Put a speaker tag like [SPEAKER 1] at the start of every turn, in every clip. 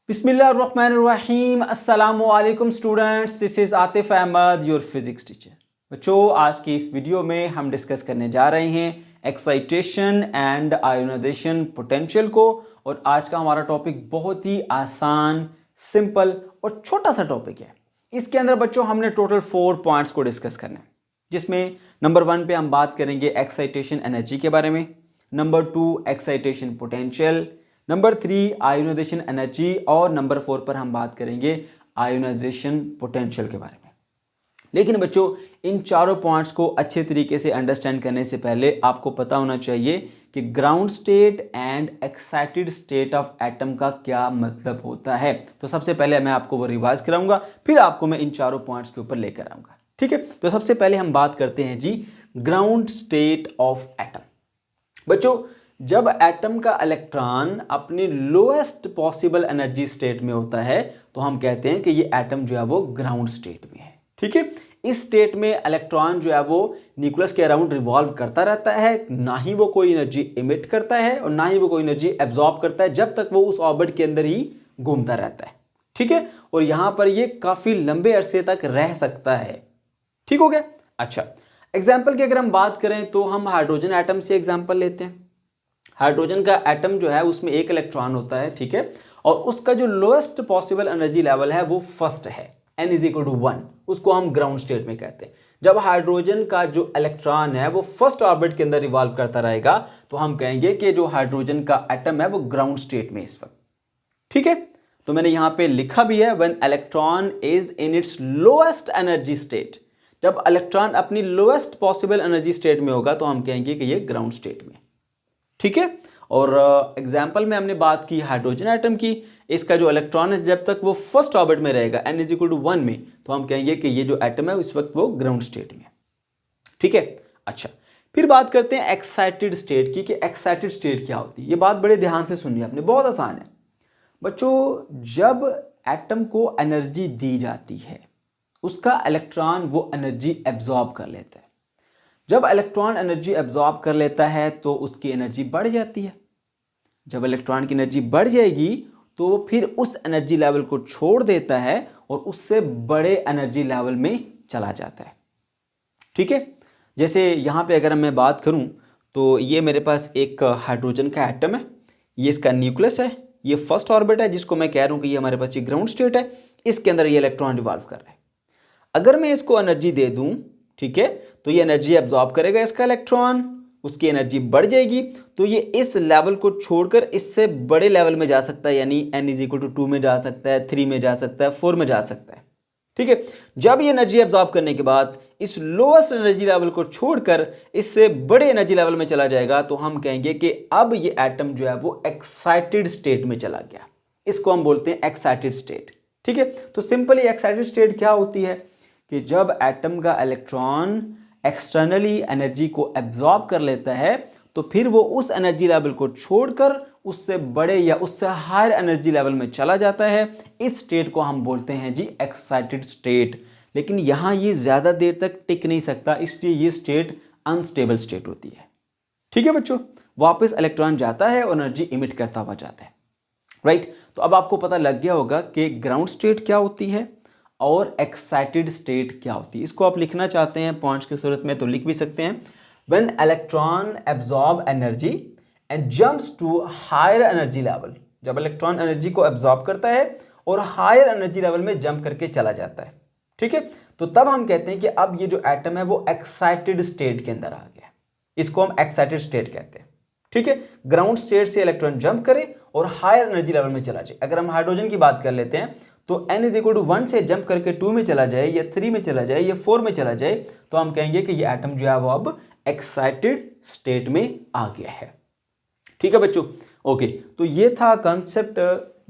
[SPEAKER 1] बिस्मिल्लाहिर्रहमानिर्रहीम अस्सलामुअलैकुम students, this is Atif Ahmed your physics teacher. बच्चों, आज की इस वीडियो में हम डिस्कस करने जा रहे हैं एक्साइटेशन एंड आयोनाइजेशन पोटेंशियल को। और आज का हमारा टॉपिक बहुत ही आसान, सिंपल और छोटा सा टॉपिक है। इसके अंदर बच्चों हमने टोटल 4 पॉइंट्स को डिस्कस करना है, जिसमें नंबर 1 पे हम बात करेंगे एक्साइटेशन एनर्जी के बारे में, number 2 excitation potential, number 3 ionisation energy और नंबर 4 पर हम बात करेंगे आयोनाइजेशन पोटेंशियल के बारे में। लेकिन बच्चों, इन चारों पॉइंट्स को अच्छे तरीके से अंडरस्टैंड करने से पहले आपको पता होना चाहिए कि ground state and excited state of atom का क्या मतलब होता है। तो सबसे पहले मैं आपको वो रिवाइज कराऊंगा, फिर आपको मैं इन चारों पॉइंट्स के ऊपर लेकर आऊंगा। ठीक है, तो सबसे पहले हम बात करते हैं जी ग्राउंड स्टेट ऑफ एटम। बच्चों, जब एटम का इलेक्ट्रॉन अपनी लोएस्ट पॉसिबल एनर्जी स्टेट में होता है तो हम कहते हैं कि ये एटम जो है वो ग्राउंड स्टेट में है। ठीक है, इस स्टेट में इलेक्ट्रॉन जो है वो न्यूक्लियस के अराउंड रिवॉल्व करता रहता है, ना ही वो कोई एनर्जी इमिट करता है और ना ही वो कोई एनर्जी एब्जॉर्ब करता है, जब तक वो उस ऑर्बिट के अंदर ही घूमता रहता है। ठीक है, और यहां पर ये काफी लंबे अरसे तक रह सकता है। ठीक हो गया। अच्छा, एग्जाम्पल की अगर हम बात करें तो हम हाइड्रोजन एटम से एग्जाम्पल लेते हैं। हाइड्रोजन का एटम जो है उसमें एक इलेक्ट्रॉन होता है। ठीक है, और उसका जो लोएस्ट पॉसिबल एनर्जी लेवल है वो फर्स्ट है, n इज इक्वल टू 1। उसको हम ग्राउंड स्टेट में कहते हैं। जब हाइड्रोजन का जो इलेक्ट्रॉन है वो फर्स्ट ऑर्बिट के अंदर रिवॉल्व करता रहेगा तो हम कहेंगे कि जो हाइड्रोजन का एटम है वो ग्राउंड स्टेट में इस वक्त। ठीक है, तो मैंने यहां पे लिखा भी है, when electron is in its lowest energy state. जब इलेक्ट्रॉन अपनी लोएस्ट पॉसिबल एनर्जी स्टेट में होगा तो हम कहेंगे कि ये ग्राउंड स्टेट में। ठीक है, और एग्जाम्पल में हमने बात की हाइड्रोजन एटम की। इसका जो इलेक्ट्रॉन है जब तक वो फर्स्ट ऑर्बिट में रहेगा n इज इक्वल टू 1 में, तो हम कहेंगे कि ये जो एटम है उस वक्त वो ग्राउंड स्टेट में। ठीक है, अच्छा, फिर बात करते हैं एक्साइटेड स्टेट की कि एक्साइटेड स्टेट क्या होती है। ये बात बड़े ध्यान से सुनिए आपने, बहुत आसान है बच्चों। जब एटम को एनर्जी दी जाती है उसका इलेक्ट्रॉन वो एनर्जी एब्जॉर्ब कर लेता है। जब इलेक्ट्रॉन एनर्जी एब्जॉर्ब कर लेता है तो उसकी एनर्जी बढ़ जाती है। जब इलेक्ट्रॉन की एनर्जी बढ़ जाएगी तो वो फिर उस एनर्जी लेवल को छोड़ देता है और उससे बड़े एनर्जी लेवल में चला जाता है। ठीक है, जैसे यहाँ पे अगर मैं बात करूँ तो ये मेरे पास एक हाइड्रोजन का एटम है, ये इसका न्यूक्लियस है, ये फर्स्ट ऑर्बिट है जिसको मैं कह रहा हूँ कि ये हमारे पास ये ग्राउंड स्टेट है। इसके अंदर ये इलेक्ट्रॉन रिवॉल्व कर रहा है। अगर मैं इसको एनर्जी दे दूँ, ठीक है, तो ये एनर्जी एब्जॉर्ब करेगा इसका इलेक्ट्रॉन, उसकी एनर्जी बढ़ जाएगी तो ये इस लेवल को छोड़कर इससे बड़े लेवल में जा सकता है, यानी n इज इक्वल टू 2 में जा सकता है, 3 में जा सकता है, 4 में जा सकता है। ठीक है, जब ये एनर्जी एब्जॉर्ब करने के बाद इस लोएस्ट एनर्जी लेवल को छोड़कर इससे बड़े एनर्जी लेवल में चला जाएगा तो हम कहेंगे कि अब ये एटम जो है वो एक्साइटेड स्टेट में चला गया। इसको हम बोलते हैं एक्साइटेड स्टेट। ठीक है, तो सिंपली एक्साइटेड स्टेट क्या होती है कि जब एटम का इलेक्ट्रॉन एक्सटर्नली एनर्जी को एब्जॉर्ब कर लेता है तो फिर वो उस एनर्जी लेवल को छोड़कर उससे बड़े या उससे हायर एनर्जी लेवल में चला जाता है। इस स्टेट को हम बोलते हैं जी एक्साइटेड स्टेट। लेकिन यहाँ ये ज़्यादा देर तक टिक नहीं सकता, इसलिए ये स्टेट अनस्टेबल स्टेट होती है। ठीक है बच्चों, वापस इलेक्ट्रॉन जाता है और एनर्जी इमिट करता हुआ जाता है। राइट, तो अब आपको पता लग गया होगा कि ग्राउंड स्टेट क्या होती है और एक्साइटेड स्टेट क्या होती है। इसको आप लिखना चाहते हैं पॉइंट्स की सूरत में तो लिख भी सकते हैं। When electron absorb energy and jumps to higher energy level. जब इलेक्ट्रॉन एनर्जी को एब्जॉर्ब करता है और हायर एनर्जी लेवल में जंप करके चला जाता है। ठीक है, तो तब हम कहते हैं कि अब ये जो एटम है वो एक्साइटेड स्टेट के अंदर आ गया। इसको हम एक्साइटेड स्टेट कहते हैं। ठीक है, ग्राउंड स्टेट से इलेक्ट्रॉन जंप करे और हायर एनर्जी लेवल में चला जाए। अगर हम हाइड्रोजन की बात कर लेते हैं तो n इज इक्वल टू 1 से जंप करके 2 में चला जाए या 3 में चला जाए या 4 में चला जाए तो हम कहेंगे कि ये एटम जो है वो अब एक्साइटेड स्टेट में आ गया है। ठीक है बच्चों, ओके, तो ये था कंसेप्ट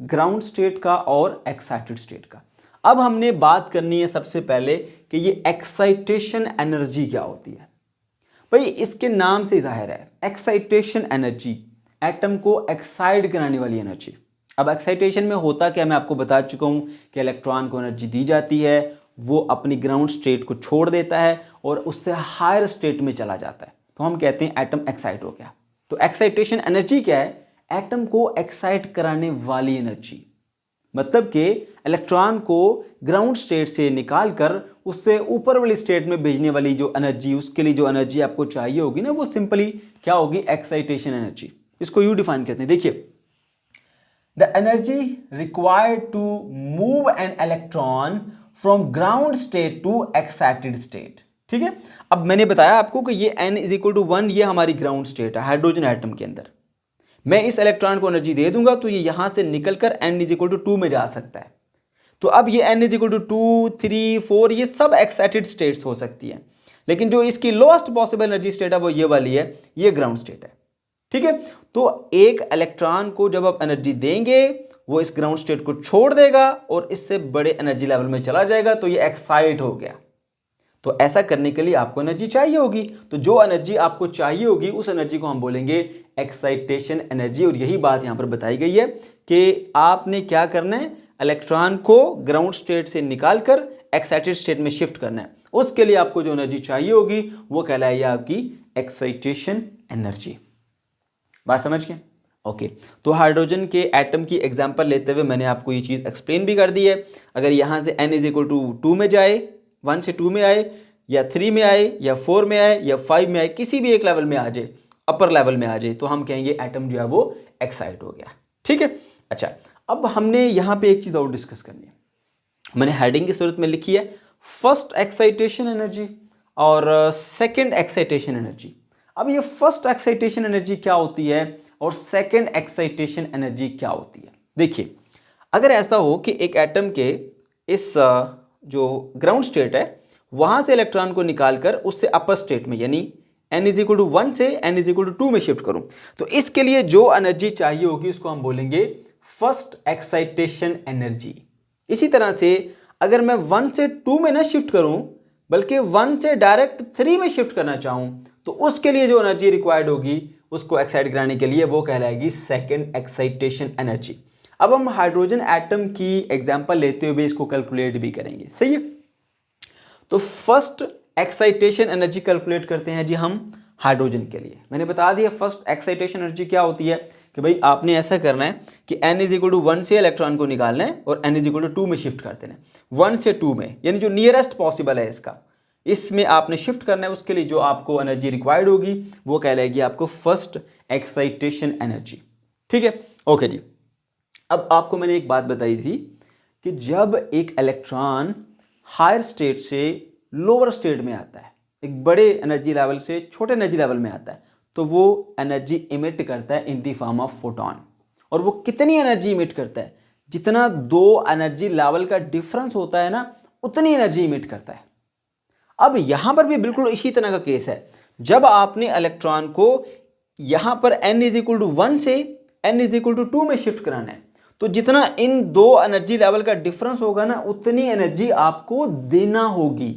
[SPEAKER 1] ग्राउंड स्टेट का और एक्साइटेड स्टेट का। अब हमने बात करनी है सबसे पहले कि ये एक्साइटेशन एनर्जी क्या होती है। भाई इसके नाम से जाहिर है, एक्साइटेशन एनर्जी एटम को एक्साइट कराने वाली एनर्जी। अब एक्साइटेशन में होता क्या, मैं आपको बता चुका हूं कि इलेक्ट्रॉन को एनर्जी दी जाती है, वो अपनी ग्राउंड स्टेट को छोड़ देता है और उससे हायर स्टेट में चला जाता है, तो हम कहते हैं एटम एक्साइट हो गया। तो एक्साइटेशन एनर्जी क्या है? एटम को एक्साइट कराने वाली एनर्जी। मतलब कि इलेक्ट्रॉन को ग्राउंड स्टेट से निकाल कर उससे ऊपर वाली स्टेट में भेजने वाली जो एनर्जी, उसके लिए जो एनर्जी आपको चाहिए होगी ना, वो सिंपली क्या होगी, एक्साइटेशन एनर्जी। इसको यू डिफाइन करते हैं, देखिए, the energy required to move an electron from ground state to excited state. ठीक है, अब मैंने बताया आपको कि ये n इज इक्वल टू 1, ये हमारी ग्राउंड स्टेट है हाइड्रोजन एटम के अंदर। मैं इस इलेक्ट्रॉन को एनर्जी दे दूंगा तो ये यहां से निकलकर n इज इक्वल टू 2 में जा सकता है। तो अब ये n इज इक्वल टू 2, 3, 4 ये सब एक्साइटेड स्टेट्स हो सकती है, लेकिन जो इसकी लोएस्ट पॉसिबल एनर्जी स्टेट है वो ये वाली है, ये ग्राउंड स्टेट है। ठीक है, तो एक इलेक्ट्रॉन को जब आप एनर्जी देंगे वो इस ग्राउंड स्टेट को छोड़ देगा और इससे बड़े एनर्जी लेवल में चला जाएगा, तो ये एक्साइट हो गया। तो ऐसा करने के लिए आपको एनर्जी चाहिए होगी, तो जो एनर्जी आपको चाहिए होगी उस एनर्जी को हम बोलेंगे एक्साइटेशन एनर्जी। और यही बात यहां पर बताई गई है कि आपने क्या करना है, इलेक्ट्रॉन को ग्राउंड स्टेट से निकालकर एक्साइटेड स्टेट में शिफ्ट करना है। उसके लिए आपको जो एनर्जी चाहिए होगी वो कहलाएगी आपकी एक्साइटेशन एनर्जी। बात समझ गए? ओके, तो हाइड्रोजन के एटम की एग्जांपल लेते हुए मैंने आपको ये चीज़ एक्सप्लेन भी कर दी है। अगर यहाँ से n इज इक्वल टू 2 में जाए, 1 से 2 में आए, या 3 में आए, या 4 में आए, या 5 में आए, किसी भी एक लेवल में आ जाए, अपर लेवल में आ जाए, तो हम कहेंगे एटम जो है वो एक्साइट हो गया। ठीक है, अच्छा, अब हमने यहाँ पे एक चीज़ और डिस्कस करनी है। मैंने हेडिंग की सूरत में लिखी है फर्स्ट एक्साइटेशन एनर्जी और सेकेंड एक्साइटेशन एनर्जी। अब ये फर्स्ट एक्साइटेशन एनर्जी क्या होती है और सेकेंड एक्साइटेशन एनर्जी क्या होती है? देखिए, अगर ऐसा हो कि एक एटम के इस जो ग्राउंड स्टेट है वहां से इलेक्ट्रॉन को निकालकर उससे अपर स्टेट में, यानी n इज इक्वल टू 1 से n इज इक्वल टू 2 में शिफ्ट करूं, तो इसके लिए जो एनर्जी चाहिए होगी उसको हम बोलेंगे फर्स्ट एक्साइटेशन एनर्जी। इसी तरह से अगर मैं 1 से 2 में ना शिफ्ट करूं बल्कि 1 से डायरेक्ट 3 में शिफ्ट करना चाहूं, तो उसके लिए जो एनर्जी रिक्वायर्ड होगी उसको एक्साइट कराने के लिए वो कहलाएगी सेकेंड एक्साइटेशन एनर्जी। अब हम हाइड्रोजन एटम की एग्जांपल लेते हुए इसको कैलकुलेट भी करेंगे, सही है? तो फर्स्ट एक्साइटेशन एनर्जी कैलकुलेट करते हैं जी हम हाइड्रोजन के लिए। मैंने बता दिया फर्स्ट एक्साइटेशन एनर्जी क्या होती है कि भाई आपने ऐसा करना है कि n इज इक्वल टू 1 से इलेक्ट्रॉन को निकालना है और n इज इक्वल टू 2 में शिफ्ट कर देना है। 1 से 2 में, यानी जो नियरेस्ट पॉसिबल है इसका, इसमें आपने शिफ्ट करना है। उसके लिए जो आपको एनर्जी रिक्वायर्ड होगी वो कहलाएगी आपको फर्स्ट एक्साइटेशन एनर्जी। ठीक है, ओके जी। अब आपको मैंने एक बात बताई थी कि जब एक इलेक्ट्रॉन हायर स्टेट से लोअर स्टेट में आता है, एक बड़े एनर्जी लेवल से छोटे एनर्जी लेवल में आता है, तो वो एनर्जी इमिट करता है in the form of photon. और वो कितनी एनर्जी इमिट करता है? जितना दो एनर्जी लेवल का डिफरेंस होता है ना, उतनी एनर्जी इमिट करता है। अब यहां पर भी बिल्कुल इसी तरह का केस है। जब आपने इलेक्ट्रॉन को यहां पर n इज इक्वल टू 1 से n इज इक्वल टू 2 में शिफ्ट कराना है, तो जितना इन दो एनर्जी लेवल का डिफरेंस होगा ना, उतनी एनर्जी आपको देना होगी।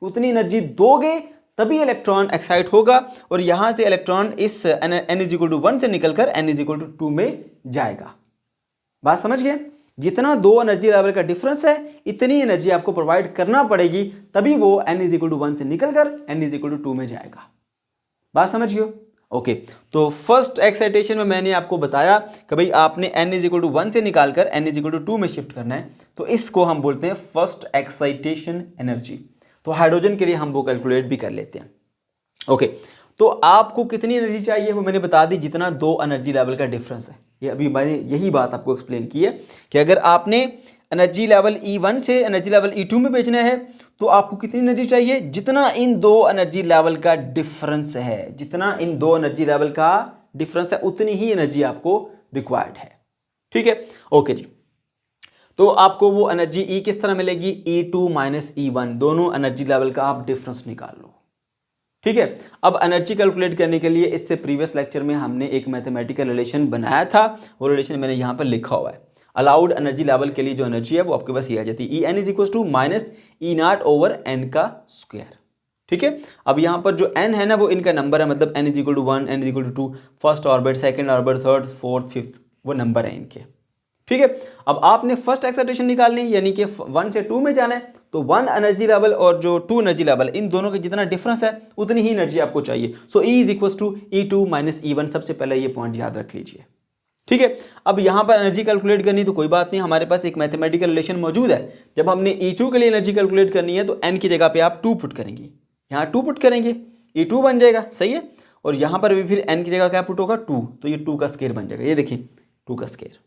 [SPEAKER 1] उतनी एनर्जी दोगे तभी इलेक्ट्रॉन एक्साइट होगा और यहां से इलेक्ट्रॉन इस n इज इक्वल टू 1 से निकलकर n इज इक्वल टू 2 में जाएगा। बात समझ गए? जितना दो एनर्जी लेवल का डिफरेंस है इतनी एनर्जी आपको प्रोवाइड करना पड़ेगी, तभी वो n इज इक्वल टू 1 से निकलकर n इज इक्वल टू 2 में जाएगा। बात समझ गए? ओके, तो फर्स्ट एक्साइटेशन में मैंने आपको बताया कि भाई आपने n इज इक्वल टू 1 से निकालकर n इज इक्वल टू 2 में शिफ्ट करना है, तो इसको हम बोलते हैं फर्स्ट एक्साइटेशन एनर्जी। तो हाइड्रोजन के लिए हम वो कैलकुलेट भी कर लेते हैं। ओके, तो आपको कितनी एनर्जी चाहिए वो मैंने बता दी, जितना दो एनर्जी लेवल का डिफरेंस है। ये अभी मैंने यही बात आपको एक्सप्लेन की है कि अगर आपने एनर्जी लेवल E1 से एनर्जी लेवल E2 में भेजना है तो आपको कितनी एनर्जी चाहिए? जितना इन दो एनर्जी लेवल का डिफरेंस है, जितना इन दो एनर्जी लेवल का डिफरेंस है, उतनी ही एनर्जी आपको रिक्वायर्ड है। ठीक है, ओके जी। तो आपको वो एनर्जी E किस तरह मिलेगी? E2 माइनस E1, दोनों एनर्जी लेवल का आप डिफरेंस निकाल लो। ठीक है, अब एनर्जी कैलकुलेट करने के लिए इससे प्रीवियस लेक्चर में हमने एक मैथमेटिकल रिलेशन बनाया था, वो रिलेशन मैंने यहाँ पर लिखा हुआ है। अलाउड एनर्जी लेवल के लिए जो एनर्जी है वो आपके पास ये आ जाती है, E n is equal to minus E0 over n का स्क्वायर। ठीक है, अब यहाँ पर जो n है ना वो इनका नंबर है, मतलब n is equal to 1, n is equal to 2, first orbit, second orbit, third, fourth, fifth, वो नंबर है इनके। ठीक है, अब आपने फर्स्ट एक्साइटेशन निकालनी है, यानी कि 1 से 2 में जाना है, तो 1 एनर्जी लेवल और जो 2 एनर्जी लेवल, इन दोनों के जितना डिफरेंस है उतनी ही एनर्जी आपको चाहिए। So E is equal to E2 minus E1। सबसे पहले ये पॉइंट याद रख लीजिए। ठीक है। अब यहाँ पर एनर्जी कैलकुलेट करनी तो कोई बात नहीं, हमारे पास एक मैथमेटिकल रिलेशन मौजूद है। जब हमने E2 के लिए एनर्जी कैलकुलेट करनी है तो n की जगह पे आप 2 पुट करेंगे, यहाँ 2 पुट करेंगे, E2 बन जाएगा, सही है। और यहाँ पर भी फिर n की जगह क्या पुट होगा 2, तो ये 2 का स्क्वायर बन जाएगा, ये देखिए 2 का स्क्वायर।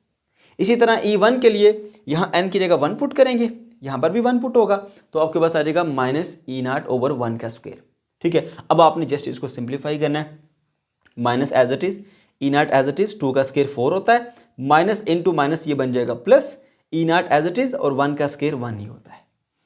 [SPEAKER 1] इसी तरह E1 के लिए यहाँ n की जगह 1 पुट करेंगे, यहाँ पर भी 1 पुट होगा, तो आपके पास आ जाएगा -E0/1 का स्क्वायर। ठीक है, अब आपने जस्ट इसको सिंप्लीफाई करना है, minus as it is E0 as it is, 2 का स्क्वायर 4 होता है, माइनस इंटू माइनस ये बन जाएगा plus, E0 as it is और 1 का स्क्वायर 1 ही होता है।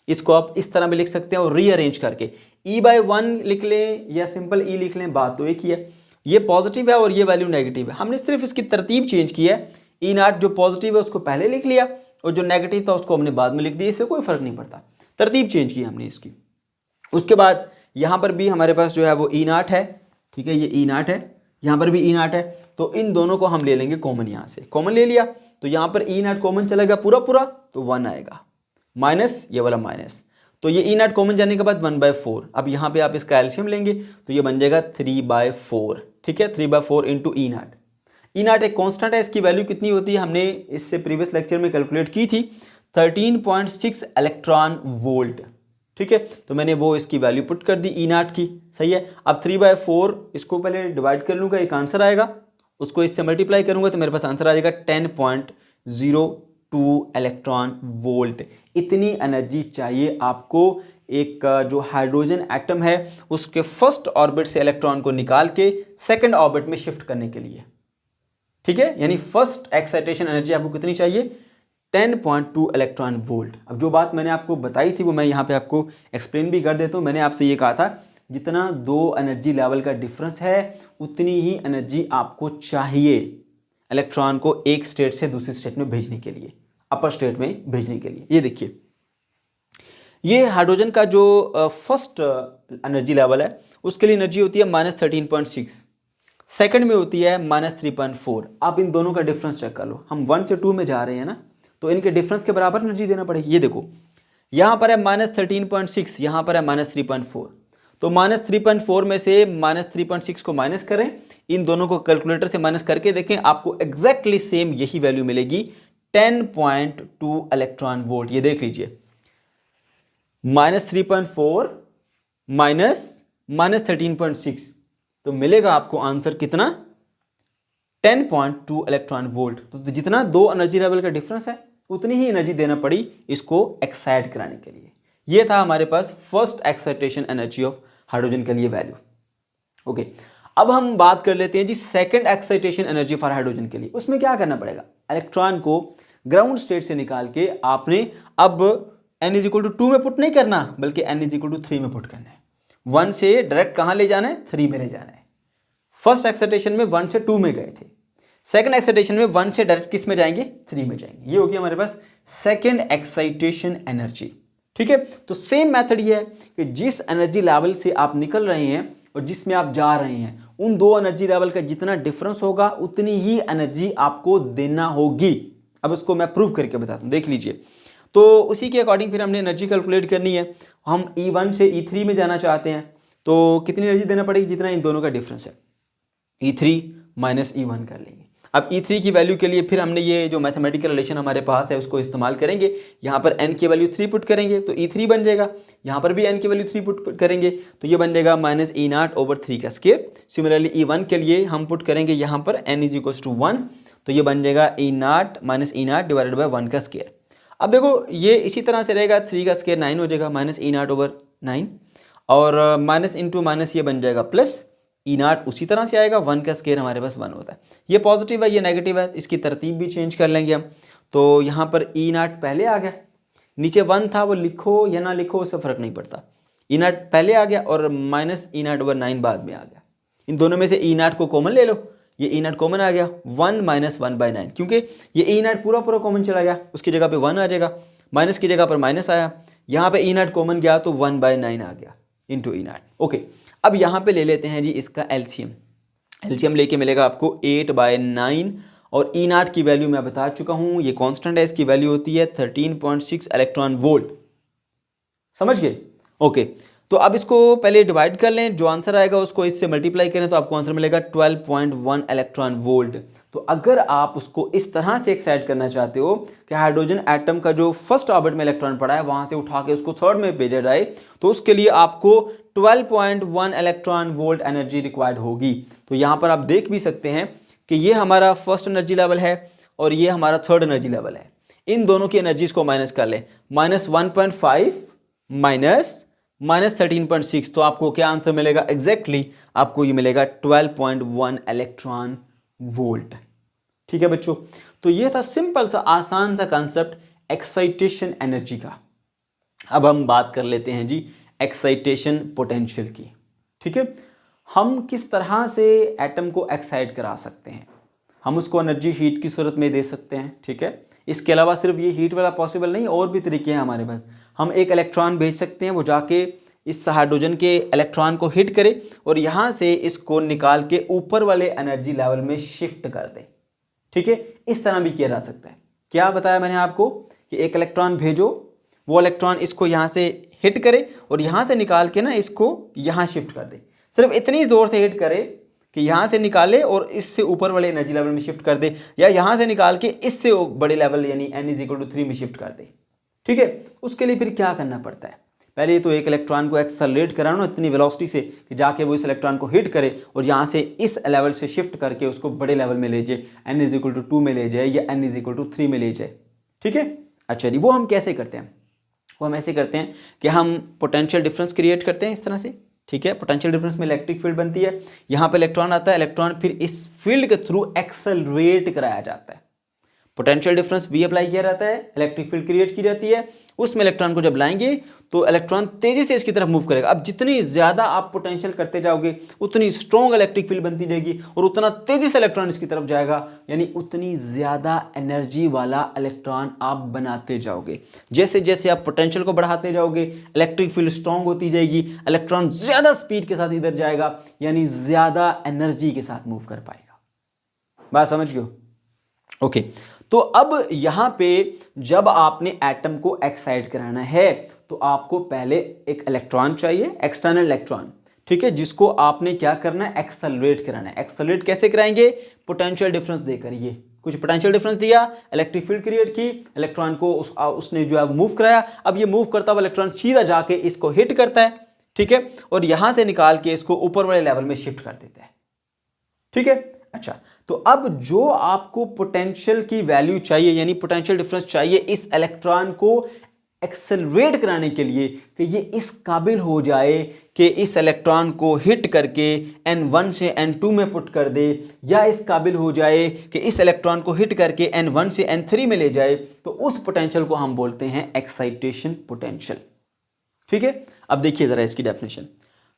[SPEAKER 1] इसको आप इस तरह भी लिख सकते हैं और रीअरेंज करके E/1 लिख लें या सिंपल E लिख लें, बात तो एक ही है। ये पॉजिटिव है और ये वैल्यू नेगेटिव है, हमने सिर्फ इसकी तरतीब चेंज की है। E0 जो पॉजिटिव है उसको पहले लिख लिया और जो नेगेटिव था उसको हमने बाद में लिख दिया, इससे कोई फर्क नहीं पड़ता, तरतीब चेंज की हमने इसकी। उसके बाद यहाँ पर भी हमारे पास जो है वो E0 है, ठीक है, ये E0 है, यहाँ पर भी E0 है, तो इन दोनों को हम ले लेंगे कॉमन, यहाँ से कॉमन ले लिया तो यहाँ पर E0 कॉमन चलेगा पूरा पूरा तो 1 आएगा, माइनस ये वाला माइनस, तो ये E0 कॉमन जाने के बाद 1/4। अब यहाँ पे आप इसका एलसीएम लेंगे तो ये बन जाएगा 3/4, ठीक है, 3/4 इंटू E0। E0 एक कांस्टेंट है, इसकी वैल्यू कितनी होती है हमने इससे प्रीवियस लेक्चर में कैलकुलेट की थी, 13.6 इलेक्ट्रॉन वोल्ट, ठीक है, तो मैंने वो इसकी वैल्यू पुट कर दी E0 की, सही है। अब 3/4 इसको पहले डिवाइड कर लूँगा, एक आंसर आएगा, उसको इससे मल्टीप्लाई करूँगा तो मेरे पास आंसर आ जाएगा 10.02 इलेक्ट्रॉन वोल्ट। इतनी एनर्जी चाहिए आपको एक जो हाइड्रोजन एटम है उसके फर्स्ट ऑर्बिट से इलेक्ट्रॉन को निकाल के सेकंड ऑर्बिट में शिफ्ट करने के लिए, ठीक है, यानी फर्स्ट एक्साइटेशन एनर्जी आपको कितनी चाहिए, 10.2 इलेक्ट्रॉन वोल्ट। अब जो बात मैंने आपको बताई थी वो मैं यहाँ पे आपको एक्सप्लेन भी कर देता हूँ। मैंने आपसे ये कहा था जितना दो एनर्जी लेवल का डिफरेंस है उतनी ही एनर्जी आपको चाहिए इलेक्ट्रॉन को एक स्टेट से दूसरी स्टेट में भेजने के लिए, अपर स्टेट में भेजने के लिए। ये देखिए, ये हाइड्रोजन का जो फर्स्ट एनर्जी लेवल है उसके लिए एनर्जी होती है -13.6, सेकंड में होती है -3.4। आप इन दोनों का डिफरेंस चेक कर लो, हम 1 से 2 में जा रहे हैं ना, तो इनके डिफरेंस के बराबर एनर्जी देना पड़ेगी। ये देखो, यहाँ पर है -13.6, यहाँ पर है -3.4, तो -3.4 में से -3.6 को माइनस करें, इन दोनों को कैलकुलेटर से माइनस करके देखें, आपको एग्जैक्टली सेम यही वैल्यू मिलेगी, 10.2 इलेक्ट्रॉन वोल्ट। ये देख लीजिए, -3.4 माइनस -13.6, तो मिलेगा आपको आंसर कितना, 10.2 इलेक्ट्रॉन वोल्ट। तो जितना दो एनर्जी लेवल का डिफरेंस है उतनी ही एनर्जी देना पड़ी इसको एक्साइट कराने के लिए। ये था हमारे पास first excitation energy of hydrogen के लिए वैल्यू। ओके, अब हम बात कर लेते हैं जी second excitation energy for hydrogen के लिए। उसमें क्या करना पड़ेगा, इलेक्ट्रॉन को ग्राउंड स्टेट से निकाल के आपने अब n=2 में पुट नहीं करना, बल्कि n=3 में पुट करना है। 1 से डायरेक्ट कहां ले जाना है, 3 में ले जाना है। फर्स्ट एक्साइटेशन में 1 से 2 में गए थे, सेकंड एक्साइटेशन में 1 से डायरेक्ट किस में जाएंगे, 3 में जाएंगे। ये होगी हमारे पास सेकंड एक्साइटेशन एनर्जी, ठीक है। तो सेम मेथड ये है कि जिस एनर्जी लेवल से आप निकल रहे हैं और जिसमें आप जा रहे हैं, उन दो एनर्जी लेवल का जितना डिफरेंस होगा उतनी ही एनर्जी आपको देना होगी। अब इसको मैं प्रूव करके बताता हूँ, देख लीजिए। तो उसी के अकॉर्डिंग फिर हमने एनर्जी कैलकुलेट करनी है। हम E1 से E3 में जाना चाहते हैं तो कितनी एनर्जी देना पड़ेगी, जितना इन दोनों का डिफरेंस है, E3 माइनस E1 कर लेंगे। अब E3 की वैल्यू के लिए फिर हमने ये जो मैथमेटिकल रिलेशन हमारे पास है उसको इस्तेमाल करेंगे। यहाँ पर n की वैल्यू 3 पुट करेंगे तो E3 बन जाएगा, यहाँ पर भी n की वैल्यू 3 पुट करेंगे तो ये बन जाएगा -E0/3 का स्क्वायर। सिमिलरली E1 के लिए हम पुट करेंगे यहाँ पर n=1, तो ये बन जाएगा E0 डिवाइडेड बाय 1 का स्क्वायर। अब देखो ये इसी तरह से रहेगा, 3 का स्क्वायर 9 हो जाएगा, -E0/9, और माइनस इंटू माइनस ये बन जाएगा प्लस, E0 उसी तरह से आएगा, 1 का स्क्वायर हमारे पास 1 होता है। ये पॉजिटिव है, ये नेगेटिव है, इसकी तरतीब भी चेंज कर लेंगे हम। तो यहाँ पर E0 पहले आ गया, नीचे 1 था, वो लिखो या ना लिखो उससे फ़र्क नहीं पड़ता। E0 पहले आ गया और -E0/9 बाद में आ गया। इन दोनों में से E0 को कॉमन ले लो, ये E0 कॉमन आ गया, 1 - 1/9, क्योंकि ये E0 पूरा पूरा कॉमन चला गया, उसकी जगह पे 1 आ जाएगा, माइनस की जगह पर माइनस आया, यहाँ पे E0 कॉमन गया तो 1/9 आ गया इंटू E0। ओके, अब यहाँ पे ले लेते हैं जी इसका एलसीएम। एलसीएम लेके मिलेगा आपको 8/9, और E0 की वैल्यू मैं बता चुका हूँ, ये कांस्टेंट है, इसकी वैल्यू होती है 13.6 इलेक्ट्रॉन वोल्ट। समझ गए? ओके, तो अब इसको पहले डिवाइड कर लें, जो आंसर आएगा उसको इससे मल्टीप्लाई करें तो आपको आंसर मिलेगा 12.1 इलेक्ट्रॉन वोल्ट। तो अगर आप उसको इस तरह से एक्साइट करना चाहते हो कि हाइड्रोजन एटम का जो फर्स्ट ऑर्बिट में इलेक्ट्रॉन पड़ा है वहां से उठा के उसको थर्ड में भेजा जाए, तो उसके लिए आपको 12.1 इलेक्ट्रॉन वोल्ट एनर्जी रिक्वायर्ड होगी। तो यहां पर आप देख भी सकते हैं कि ये हमारा फर्स्ट एनर्जी लेवल है और ये हमारा थर्ड एनर्जी लेवल है। इन दोनों की एनर्जीज को माइनस कर लें, -1.5 माइनस 13.6, तो आपको क्या आंसर मिलेगा? एग्जैक्टली आपको ये मिलेगा 12.1 इलेक्ट्रॉन वोल्ट। ठीक है बच्चों, तो ये था सिंपल सा आसान सा कंसेप्ट एक्साइटेशन एनर्जी का। अब हम बात कर लेते हैं जी एक्साइटेशन पोटेंशियल की। ठीक है, हम किस तरह से एटम को एक्साइट करा सकते हैं? हम उसको एनर्जी हीट की सूरत में दे सकते हैं। ठीक है, इसके अलावा सिर्फ ये हीट वाला पॉसिबल नहीं, और भी तरीके हैं हमारे पास। हम एक इलेक्ट्रॉन भेज सकते हैं, वो जाके इस हाइड्रोजन के इलेक्ट्रॉन को हिट करे और यहाँ से इसको निकाल के ऊपर वाले एनर्जी लेवल में शिफ्ट कर दे। ठीक है, इस तरह भी किया जा सकता है। क्या बताया मैंने आपको कि एक इलेक्ट्रॉन भेजो, वो इलेक्ट्रॉन इसको यहाँ से हिट करे और यहाँ से निकाल के ना इसको यहाँ शिफ्ट कर दे। सिर्फ इतनी जोर से हिट करे कि यहाँ से निकाले और इससे ऊपर वाले एनर्जी लेवल में शिफ्ट कर दे, या यहाँ से निकाल के इससे बड़े लेवल यानी n=3 में शिफ्ट कर दे। ठीक है, उसके लिए फिर क्या करना पड़ता है? पहले तो एक इलेक्ट्रॉन को एक्सेलरेट कराना इतनी वेलोसिटी से कि जाके वो इस इलेक्ट्रॉन को हिट करे और यहाँ से इस लेवल से शिफ्ट करके उसको बड़े लेवल में ले जाए, n=2 में ले जाए या n=3 में ले जाए। ठीक है, अच्छा जी, वो हम कैसे करते हैं? वो हम ऐसे करते हैं कि हम पोटेंशियल डिफरेंस क्रिएट करते हैं इस तरह से। ठीक है, पोटेंशियल डिफरेंस में इलेक्ट्रिक फील्ड बनती है, यहाँ पे इलेक्ट्रॉन आता है, इलेक्ट्रॉन फिर इस फील्ड के थ्रू एक्सेलरेट कराया जाता है। पोटेंशियल डिफरेंस भी अप्लाई किया जाता है, इलेक्ट्रिक फील्ड क्रिएट की जाती है, उसमें इलेक्ट्रॉन को जब लाएंगे तो इलेक्ट्रॉन तेजी से इसकी तरफ मूव करेगा। अब जितनी ज्यादा आप पोटेंशियल करते जाओगे उतनी स्ट्रॉन्ग इलेक्ट्रिक फील्ड बनती जाएगी और उतना तेजी से इलेक्ट्रॉन इसकी तरफ जाएगा, यानी उतनी ज्यादा एनर्जी वाला इलेक्ट्रॉन आप बनाते जाओगे। जैसे जैसे आप पोटेंशियल को बढ़ाते जाओगे इलेक्ट्रिक फील्ड स्ट्रॉन्ग होती जाएगी, इलेक्ट्रॉन ज्यादा स्पीड के साथ इधर जाएगा, यानी ज्यादा एनर्जी के साथ मूव कर पाएगा। बात समझ गए? ओके, तो अब यहां पे जब आपने एटम को एक्साइट कराना है तो आपको पहले एक इलेक्ट्रॉन चाहिए, एक्सटर्नल इलेक्ट्रॉन। ठीक है, जिसको आपने क्या करना है? एक्सेलरेट कराना है। एक्सेलरेट कैसे कराएंगे? पोटेंशियल डिफरेंस देकर। ये कुछ पोटेंशियल डिफरेंस दिया, इलेक्ट्रिक फील्ड क्रिएट की, इलेक्ट्रॉन को उसने जो है मूव कराया। अब ये मूव करता हुआ इलेक्ट्रॉन सीधा जाके इसको हिट करता है। ठीक है, और यहां से निकाल के इसको ऊपर वाले लेवल में शिफ्ट कर देता है। ठीक है, अच्छा, तो अब जो आपको पोटेंशियल की वैल्यू चाहिए यानी पोटेंशियल डिफरेंस चाहिए इस इलेक्ट्रॉन को एक्सेलरेट कराने के लिए कि ये इस काबिल हो जाए कि इस इलेक्ट्रॉन को हिट करके n1 से n2 में पुट कर दे, या इस काबिल हो जाए कि इस इलेक्ट्रॉन को हिट करके n1 से n3 में ले जाए, तो उस पोटेंशियल को हम बोलते हैं एक्साइटेशन पोटेंशियल। ठीक है, अब देखिए जरा इसकी definition.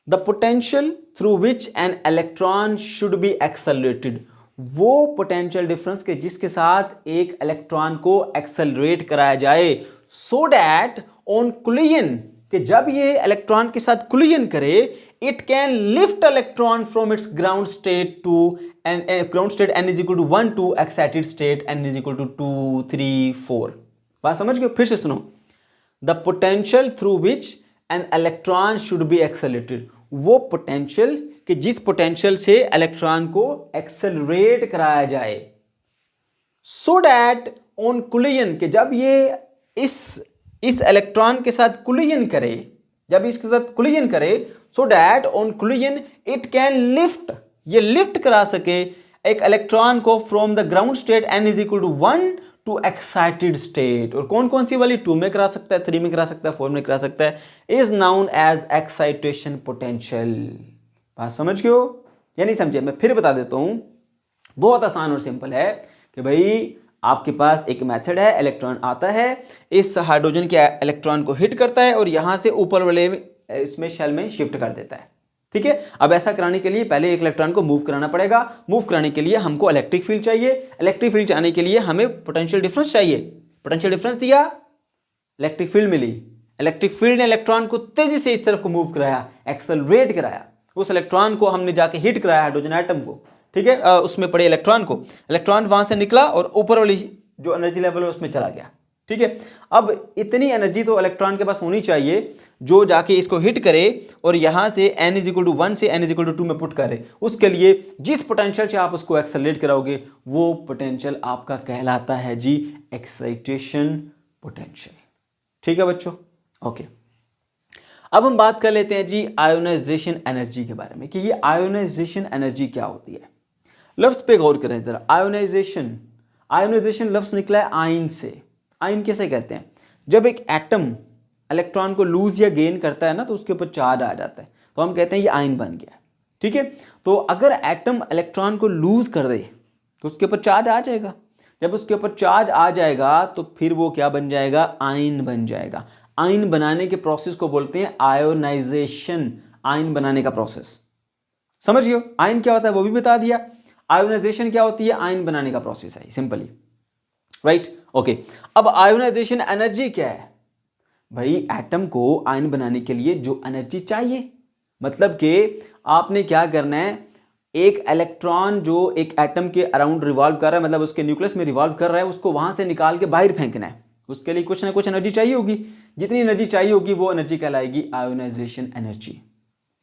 [SPEAKER 1] The potential through which an electron should be accelerated, वो पोटेंशियल डिफरेंस के जिसके साथ एक इलेक्ट्रॉन को एक्सेलरेट कराया जाए, सो डैट ऑन कोलिजन, कि जब ये इलेक्ट्रॉन के साथ कोलिजन करे, it can lift electron from its ground state to ground state n=1 to excited state n=2, 3, 4। बात समझ गए? फिर से सुनो। The potential through which an electron should be accelerated, वो पोटेंशियल कि जिस पोटेंशियल से इलेक्ट्रॉन को एक्सेलरेट कराया जाए, सो डैट ऑन कोलिजन, कि जब ये इस इलेक्ट्रॉन के साथ कोलिजन करे, जब इसके साथ कोलिजन करे, so that on collision it can lift, ये लिफ्ट करा सके एक इलेक्ट्रॉन को from the ground state n=1 to excited state. और कौन कौन सी वाली? 2 में करा सकता है, 3 में करा सकता है, 4 में करा सकता है। Is known as excitation potential. बात समझ गए हो या नहीं समझे? मैं फिर बता देता हूं, बहुत आसान और सिंपल है कि भाई आपके पास एक मेथड है, इलेक्ट्रॉन आता है, इस हाइड्रोजन के इलेक्ट्रॉन को हिट करता है और यहां से ऊपर वाले इसमें शेल में शिफ्ट कर देता है। ठीक है, अब ऐसा कराने के लिए पहले एक इलेक्ट्रॉन को मूव कराना पड़ेगा। मूव कराने के लिए हमको इलेक्ट्रिक फील्ड चाहिए, इलेक्ट्रिक फील्ड चाहने के लिए हमें पोटेंशियल डिफरेंस चाहिए। पोटेंशियल डिफरेंस दिया, इलेक्ट्रिक फील्ड मिली, इलेक्ट्रिक फील्ड ने इलेक्ट्रॉन को तेजी से इस तरफ को मूव कराया, एक्सेलरेट कराया। उस इलेक्ट्रॉन को हमने जाके हिट कराया हाइड्रोजन एटम को। ठीक है, उसमें पड़े इलेक्ट्रॉन को, इलेक्ट्रॉन वहां से निकला और ऊपर वाली जो एनर्जी लेवल है उसमें चला गया। ठीक है। अब इतनी एनर्जी तो इलेक्ट्रॉन के पास होनी चाहिए जो जाके इसको हिट करे और यहां से n=1 से n=2 में पुट करे। उसके लिए जिस पोटेंशियल से आप उसको एक्सेलरेट कराओगे वो पोटेंशियल आपका कहलाता है जी एक्साइटेशन पोटेंशियल। ठीक है बच्चों, ओके। अब हम बात कर लेते हैं जी आयोनाइजेशन एनर्जी के बारे में कि ये आयोनाइजेशन एनर्जी क्या होती है। लफ्ज पे गौर करें जरा। आयोनाइजेशन, आयोनाइजेशन लफ्ज निकला है आयन से। आयन कैसे कहते हैं? जब एक एटम इलेक्ट्रॉन को लूज या गेन करता है ना तो उसके ऊपर चार्ज आ जाता है, तो हम कहते हैं ये आयन बन गया। ठीक है, तो अगर एटम इलेक्ट्रॉन को लूज कर दे तो उसके ऊपर चार्ज आ जाएगा। जब उसके ऊपर चार्ज आ जाएगा तो फिर वो क्या बन जाएगा? आयन बन जाएगा। आयन बनाने के प्रोसेस को बोलते हैं आयोनाइजेशन। आयन बनाने का प्रोसेस समझ गए? आयन क्या होता है वो भी बता दिया। आयोनाइजेशन क्या होती है? आयन बनाने का प्रोसेस है सिंपली, राइट, ओके। अब आयोनाइजेशन एनर्जी क्या है? भाई एटम को आयन बनाने के लिए जो एनर्जी चाहिए, मतलब कि आपने क्या करना है, एक इलेक्ट्रॉन जो एक एटम के अराउंड रिवॉल्व कर रहा है, मतलब उसके न्यूक्लियस में रिवॉल्व कर रहा है, उसको वहां से निकाल के बाहर फेंकना है। उसके लिए कुछ ना कुछ एनर्जी चाहिए होगी। जितनी एनर्जी चाहिए होगी वो एनर्जी कहलाएगी आयोनाइजेशन एनर्जी।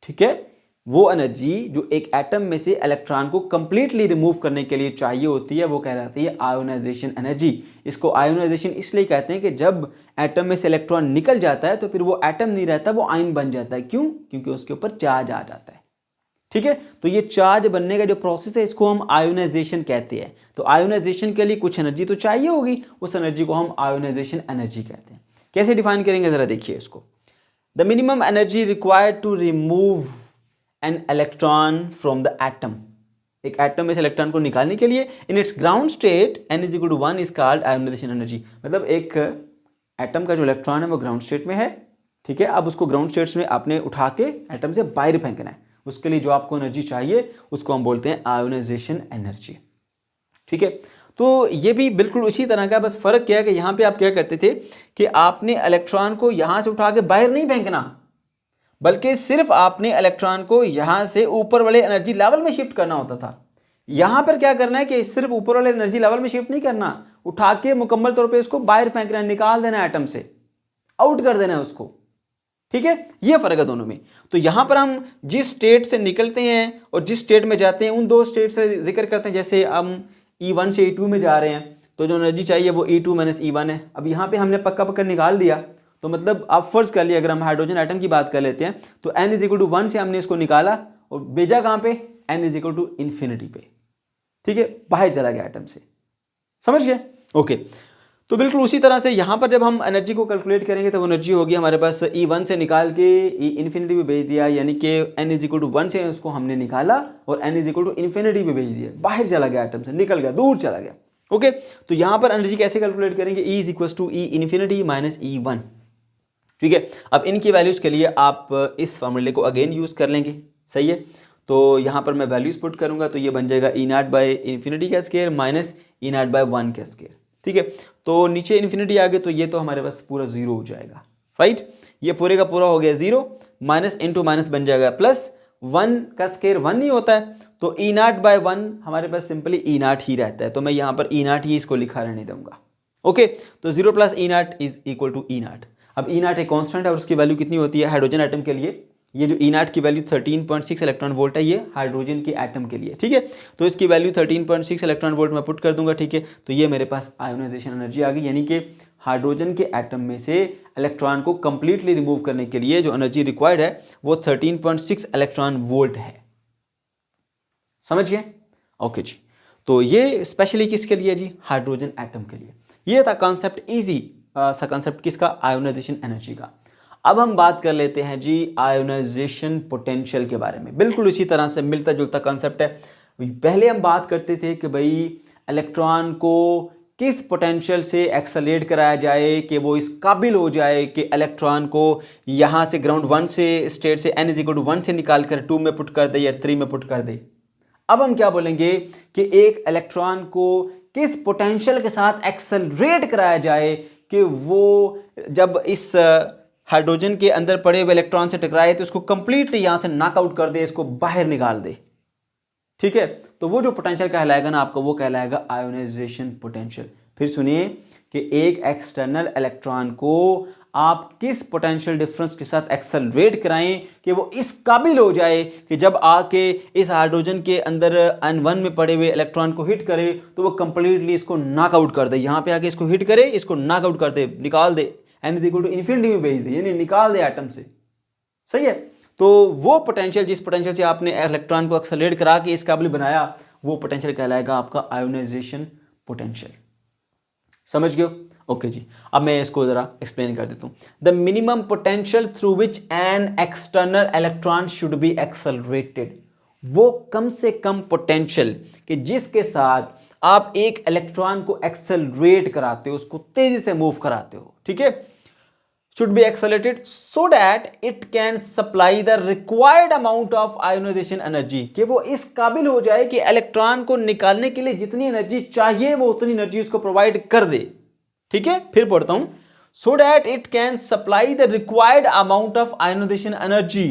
[SPEAKER 1] ठीक है, वो एनर्जी जो एक एटम में से इलेक्ट्रॉन को कंप्लीटली रिमूव करने के लिए चाहिए होती है वो कहलाती है आयोनाइजेशन एनर्जी। इसको आयोनाइजेशन इसलिए कहते हैं कि जब एटम में से इलेक्ट्रॉन निकल जाता है तो फिर वो एटम नहीं रहता, वो आयन बन जाता है। क्यों? क्योंकि उसके ऊपर चार्ज आ जाता है। ठीक है, तो ये चार्ज बनने का जो प्रोसेस है इसको हम आयोनाइजेशन कहते हैं। तो आयोनाइजेशन के लिए कुछ एनर्जी तो चाहिए होगी, उस एनर्जी को हम आयोनाइजेशन एनर्जी कहते हैं। कैसे डिफाइन करेंगे जरा देखिए इसको। The minimum energy required to remove an electron from the atom. एक एटम में से इलेक्ट्रॉन को निकालने के लिए in its ground state n=1 is called ionisation energy. मतलब एक एटम का जो इलेक्ट्रॉन है वो ग्राउंड स्टेट में है। ठीक है, अब उसको ग्राउंड स्टेट में आपने उठा के एटम से बाहर फेंकना है। उसके लिए जो आपको एनर्जी चाहिए उसको हम बोलते हैं आयोनाइजेशन एनर्जी। ठीक है, तो ये भी बिल्कुल उसी तरह का, बस फर्क क्या है कि यहाँ पे आप क्या करते थे कि आपने इलेक्ट्रॉन को यहाँ से उठा के बाहर नहीं फेंकना, बल्कि सिर्फ आपने इलेक्ट्रॉन को यहाँ से ऊपर वाले एनर्जी लेवल में शिफ्ट करना होता था। यहाँ पर क्या करना है कि सिर्फ ऊपर वाले एनर्जी लेवल में शिफ्ट नहीं करना, उठा के मुकम्मल तौर पे इसको बाहर फेंकना है, निकाल देना है एटम से, आउट कर देना है उसको। ठीक है, ये फर्क है दोनों में। तो यहां पर हम जिस स्टेट से निकलते हैं और जिस स्टेट में जाते हैं उन दो स्टेट से जिक्र करते हैं। जैसे हम E1 से E2 में जा रहे हैं तो जो एनर्जी चाहिए वो E2 - E1 है। अब यहाँ पे हमने पक्का पक्का निकाल दिया, तो मतलब आप फर्ज कर लिया, अगर हम हाइड्रोजन एटम की बात कर लेते हैं तो n=1 से हमने इसको निकाला और भेजा कहाँ पे? n=∞ पे। ठीक है, बाहर चला गया एटम से। समझ गए? ओके, तो बिल्कुल उसी तरह से यहाँ पर जब हम एनर्जी को कैलकुलेट करेंगे तो वो एनर्जी होगी हमारे पास E1 से निकाल के E∞ पे भेज दिया, यानी कि n=1 से उसको हमने निकाला और n=∞ पे भेज दिया, बाहर चला गया एटम से, निकल गया, दूर चला गया। ओके, तो यहाँ पर एनर्जी कैसे कैलकुलेट करेंगे? E=E∞ - E1। ठीक है, अब इनकी वैल्यूज़ के लिए आप इस फॉर्मूले को अगेन यूज़ कर लेंगे। सही है, तो यहाँ पर मैं वैल्यूज़ पुट करूँगा तो ये बन जाएगा E0/∞ का स्क्वायर माइनस E0/1 का स्क्वायर। ठीक है, तो नीचे इन्फिनिटी आ गए तो ये तो हमारे पास पूरा जीरो हो जाएगा, राइट। ये पूरे का पूरा हो गया जीरो, माइनस इंटू माइनस बन जाएगा प्लस, 1 का स्क्वायर 1 नहीं होता है तो E0/1 हमारे पास सिंपली E0 ही रहता है, तो मैं यहाँ पर E0 ही इसको लिखा रहने दूंगा। ओके, तो 0 + E0 is equal to E0। अब E0 एक कॉन्स्टेंट है और उसकी वैल्यू कितनी होती है हाइड्रोजन एटम के लिए? ये जो E0 की वैल्यू 13.6 इलेक्ट्रॉन वोल्ट है, ये हाइड्रोजन के एटम के लिए। ठीक है, तो इसकी वैल्यू 13.6 इलेक्ट्रॉन वोल्ट में पुट कर दूंगा। ठीक है, तो ये मेरे पास आयोनाइजेशन एनर्जी आ गई, यानी कि हाइड्रोजन के एटम में से इलेक्ट्रॉन को कंप्लीटली रिमूव करने के लिए जो एनर्जी रिक्वायर्ड है वो 13.6 इलेक्ट्रॉन वोल्ट है। समझ गए? ओके जी, तो ये स्पेशली किसके लिए जी? हाइड्रोजन एटम के लिए। ये था कॉन्सेप्ट, ईजी सा कॉन्सेप्ट किसका? आयोनाइजेशन एनर्जी का। अब हम बात कर लेते हैं जी आयोनाइजेशन पोटेंशियल के बारे में। बिल्कुल इसी तरह से मिलता जुलता कॉन्सेप्ट है। पहले हम बात करते थे कि भाई इलेक्ट्रॉन को किस पोटेंशियल से एक्सेलरेट कराया जाए कि वो इस काबिल हो जाए कि इलेक्ट्रॉन को यहाँ से ग्राउंड 1 से स्टेट से n=1 से निकाल कर 2 में पुट कर दे या 3 में पुट कर दे। अब हम क्या बोलेंगे कि एक इलेक्ट्रॉन को किस पोटेंशियल के साथ एक्सेलरेट कराया जाए कि वो जब इस हाइड्रोजन के अंदर पड़े हुए इलेक्ट्रॉन से टकराए तो उसको कंप्लीटली यहां से नॉकआउट कर दे, इसको बाहर निकाल दे। ठीक है, तो वो जो पोटेंशियल कहलाएगा ना आपको, वो कहलाएगा आयोनाइजेशन पोटेंशियल। फिर सुनिए कि एक एक्सटर्नल इलेक्ट्रॉन को आप किस पोटेंशियल डिफरेंस के साथ एक्सेलरेट कराएं कि वो इस काबिल हो जाए कि जब आके इस हाइड्रोजन के अंदर N1 में पड़े हुए इलेक्ट्रॉन को हिट करे तो वो कंप्लीटली इसको नॉकआउट कर दे, यहाँ पे आके इसको हिट करे, इसको नॉकआउट कर दे, निकाल दे, N इक्वल टू इन्फिनिटी में भेज दे, यानी निकाल दे एटम से। सही है। तो वो पोटेंशियल, जिस पोटेंशियल से आपने इलेक्ट्रॉन को एक्सेलरेट करा के इस काबिल बनाया, वो पोटेंशियल कहलाएगा आपका आयोनाइजेशन पोटेंशियल। समझ गए? ओके जी। अब मैं इसको जरा एक्सप्लेन कर देता हूं। The minimum potential through which an external electron should be accelerated, वो कम से कम पोटेंशियल कि जिसके साथ आप एक इलेक्ट्रॉन को एक्सेलरेट कराते हो, उसको तेजी से मूव कराते हो, ठीक है, should be accelerated so that it can supply the required amount of ionization energy, कि वो इस काबिल हो जाए कि इलेक्ट्रॉन को निकालने के लिए जितनी एनर्जी चाहिए वो उतनी एनर्जी उसको प्रोवाइड कर दे। ठीक है, फिर पढ़ता हूं। so that it can supply the required amount of ionization energy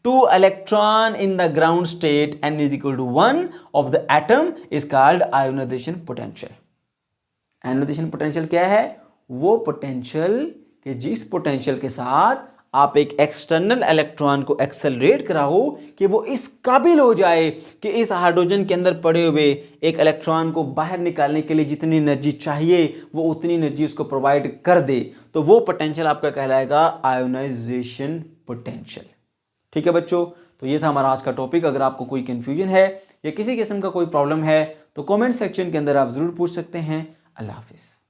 [SPEAKER 1] to electron in the ground state n is equal to 1 of the atom is called ionization potential। ionization potential क्या है? वो potential कि जिस potential के साथ आप एक external electron को एक्सेलरेट कराओ कि वो इस काबिल हो जाए कि इस हाइड्रोजन के अंदर पड़े हुए एक इलेक्ट्रॉन को बाहर निकालने के लिए जितनी एनर्जी चाहिए वो उतनी एनर्जी उसको प्रोवाइड कर दे, तो वो पोटेंशियल आपका कहलाएगा आयोनाइजेशन पोटेंशियल। ठीक है बच्चों, तो ये था हमारा आज का टॉपिक। अगर आपको कोई कंफ्यूजन है या किसी किस्म का कोई प्रॉब्लम है तो कमेंट सेक्शन के अंदर आप जरूर पूछ सकते हैं। अल्लाह हाफिज़।